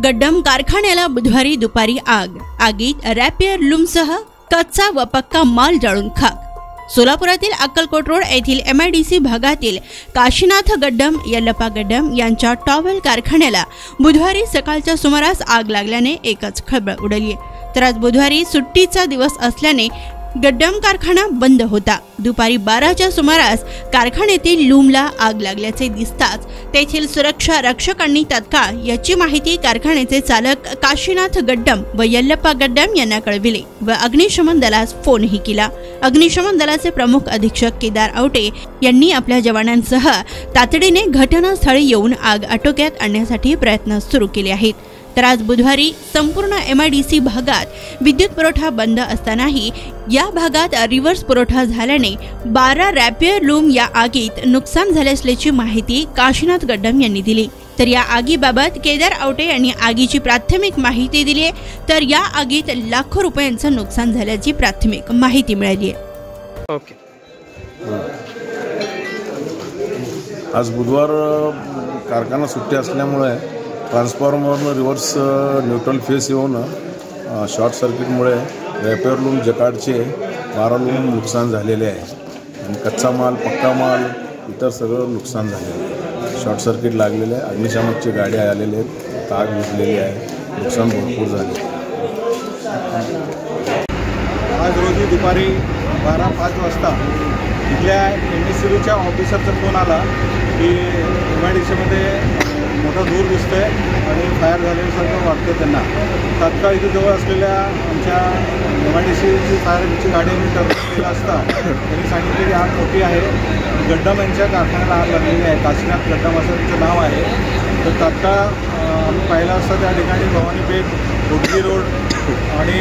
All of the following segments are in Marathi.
गड्डम कारखान्याला बुधवारी दुपारी आगीत रॅपियर लूमसह कच्चा व पक्का माल जळून खाक। सोलापुरातील अक्कलकोट रोड येथील MIDC भागातील काशीनाथ गड्डम यल्लप्पा गड्डम यांच्या टॉवेल कारखान्याला बुधवारी सकाळच्या सुमारास आग लागल्याने एकच खळबळ उडाली। तर आज बुधवारी सुट्टीचा दिवस असल्याने गड्डम कारखाना बंद होता। दुपारी 12च्या सुमारास कारखान्यातील लूमला आग लागल्याचे दिसताच तेथील सुरक्षा रक्षकांनी तत्काळ याची माहिती कारखान्याचे चालक काशीनाथ गड्डम व यल्लप्पा गड्डम यांना कळविले व अग्निशमन दलास फोनही केला। अग्निशमन दलाचे प्रमुख अधीक्षक केदार आवटे यांनी आपल्या जवानांसह तातडीने घटनास्थळी येऊन आग आटोक्यात आणण्यासाठी प्रयत्न सुरू केले आहेत। तर आज बुधवारी संपूर्ण MIDC भागात विद्युत पुरवठा बंद असतानाही या भागात रिव्हर्स पुरवठा झाल्याने 12 रॅपियर लूम या आगीत नुकसान झाले असल्याची माहिती काशीनाथ गड्डम यांनी दिली। तर या आगीबाबत केदार आवटे यांनी आगीची प्राथमिक माहिती दिली आहे। तर या आगीत लाखो रुपयांचं नुकसान झाल्याची प्राथमिक माहिती मिळाली आहे। ओके, आज बुधवार कारखाना सुट्टी असल्यामुळे ट्रान्सफॉर्मरनं रिव्हर्स न्यूट्रल फेस येऊन शॉर्ट सर्किटमुळे रॅपियर लूम जकार्डचे 12 लूम नुकसान झालेले आहे आणि कच्चा माल पक्का माल इतर सगळं नुकसान झालेलं आहे। शॉर्ट सर्किट लागलेलं आहे, अग्निशामकची गाडी आलेली आहेत, आग विझलेली आहे, नुकसान भरपूर झाले। आज रोजी दुपारी 12:05 वाजता इथल्या MSCBच्या ऑफिसरचा फोन आला की MIDCमध्ये मोठा धूर दिसतोय आणि फायर झाल्यासारखं वाटतं त्यांना। तात्काळ इथे जवळ असलेल्या आमच्या MIDCची फायरची गाडीने टर्न केला असता त्यांनी सांगितले की आग मोठी आहे, गड्डम यांच्या कारखान्याला आग लागलेली आहे। काशीनाथ गड्डम असं त्यांचं नाव आहे। तर तात्काळ आम्ही पाहिलं असता त्या ठिकाणी भवानीपेठ, कोटली रोड आणि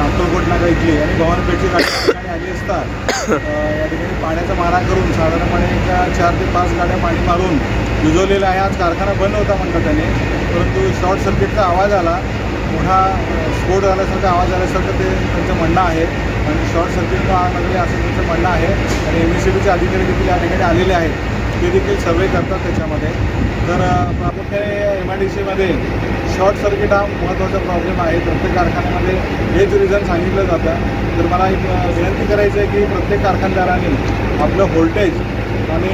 अक्कलकोट नाका इथली आणि भवानीपेठची गाडी आली असता या ठिकाणी पाण्याचा मारा करून साधारणपणे 4 ते 5 गाड्या पाणी मारून विझवलेला आहे। आज कारखाना बंद होता म्हणतात त्याने, परंतु शॉर्ट सर्किटचा आवाज आला, मोठा स्फोट झाल्यासारखा आवाज आल्यासारखं ते त्यांचं म्हणणं आहे आणि शॉर्ट सर्किटला आग लागली असं त्यांचं म्हणणं आहे। आणि MSCBचे अधिकारी देखील या ठिकाणी आलेले आहेत, ते देखील सर्वे करतात त्याच्यामध्ये। तर प्रामुख्याने MIDCमध्ये शॉर्ट सर्किट हा महत्त्वाचा प्रॉब्लेम आहे। प्रत्येक कारखान्यामध्ये हेच रिझन सांगितलं जातं। तर मला एक विनंती करायचं आहे की प्रत्येक कारखानदारांनी आपलं व्होल्टेज आणि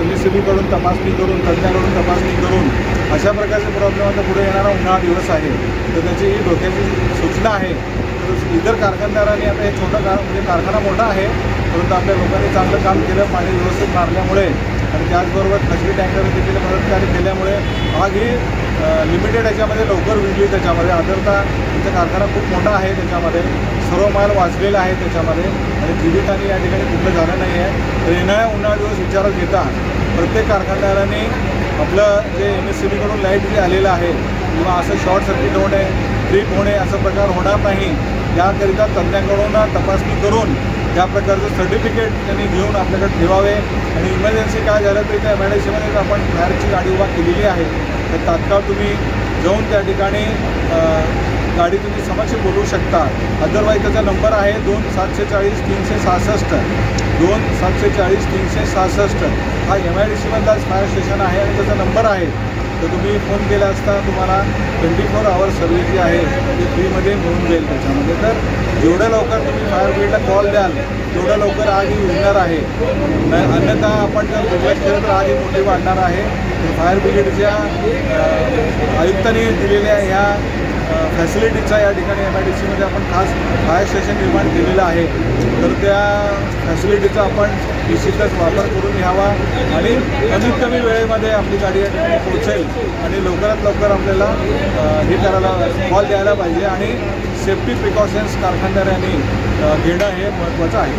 MSCBकडून तपासणी करून, तज्ञाकडून तपासणी करून अशा प्रकारचे प्रॉब्लेम आता पुढे येणारा उन्हाळा दिवस आहे तर त्याची ही डोक्याची सूचना आहे। तर इतर कारखानदारांनी आता हे म्हणजे कारखाना मोठा आहे परंतु आपल्या लोकांनी चांगलं काम केलं, पाणी व्यवस्थित मारल्यामुळे आणि त्याचबरोबर खाजगी टँकर देखील मदतकार्य केल्यामुळे आग ही लिमिटेड याच्यामध्ये लवकर विझली। त्याच्यामध्ये आदरता त्यांचा कारखाना खूप मोठा आहे, त्याच्यामध्ये सर्व माल वाचलेला आहे त्याच्यामध्ये आणि जीवितहानी या ठिकाणी कुठलं झालं नाही आहे। तर येणाऱ्या उन्हाळा दिवस विचारात घेता प्रत्येक कारखानदारांनी आपलं जे MSCBकडून लाईट जे आलेलं आहे किंवा असं शॉर्ट सर्किट होणे, ट्रिप होणे असा प्रकार होणार नाही याकरिता तज्ञांकडून तपासणी करून त्या प्रकारचं सर्टिफिकेट त्यांनी घेऊन आपल्याकडे ठेवावे। आणि इमर्जन्सी काय झालं तर त्या MIDCमध्ये आपण फायरची गाडी उभा केलेली आहे, तर तात्काळ तुम्ही जाऊन त्या ठिकाणी गाडी तुम्ही समक्ष बोलवू शकता। अदरवाईज त्याचा नंबर आहे 2740 366 2740 366 हा MIDCमधला फायर स्टेशन आहे आणि त्याचा नंबर आहे। तर तुम्ही फोन केला असता तुम्हाला 24 आवर सर्व्हिस जी आहे ती फ्रीमध्ये मिळून जाईल त्याच्यामध्ये। तर जेवढं लवकर तुम्ही फायर ब्रिगेडला कॉल द्याल तेवढं लवकर आग ही उडणार आहे, अन्यथा आपण जर दुर्लक्ष केलं तर आग ही मोठी वाढणार आहे। फायर ब्रिगेडच्या आयुक्तांनी दिलेल्या ह्या फॅसिलिटीचा या ठिकाणी MIDCमध्ये आपण खास फायर स्टेशन निर्माण केलेलं आहे। तर त्या फॅसिलिटीचा आपण निश्चितच वापर करून घ्यावा आणि कमीत कमी वेळेमध्ये आपली गाडी या ठिकाणी पोहोचेल आणि लवकरात लवकर आपल्याला हे करायला कॉल द्यायला पाहिजे आणि सेफ्टी प्रिकॉशन्स कारखानदारांनी घेणं हे महत्त्वाचं आहे।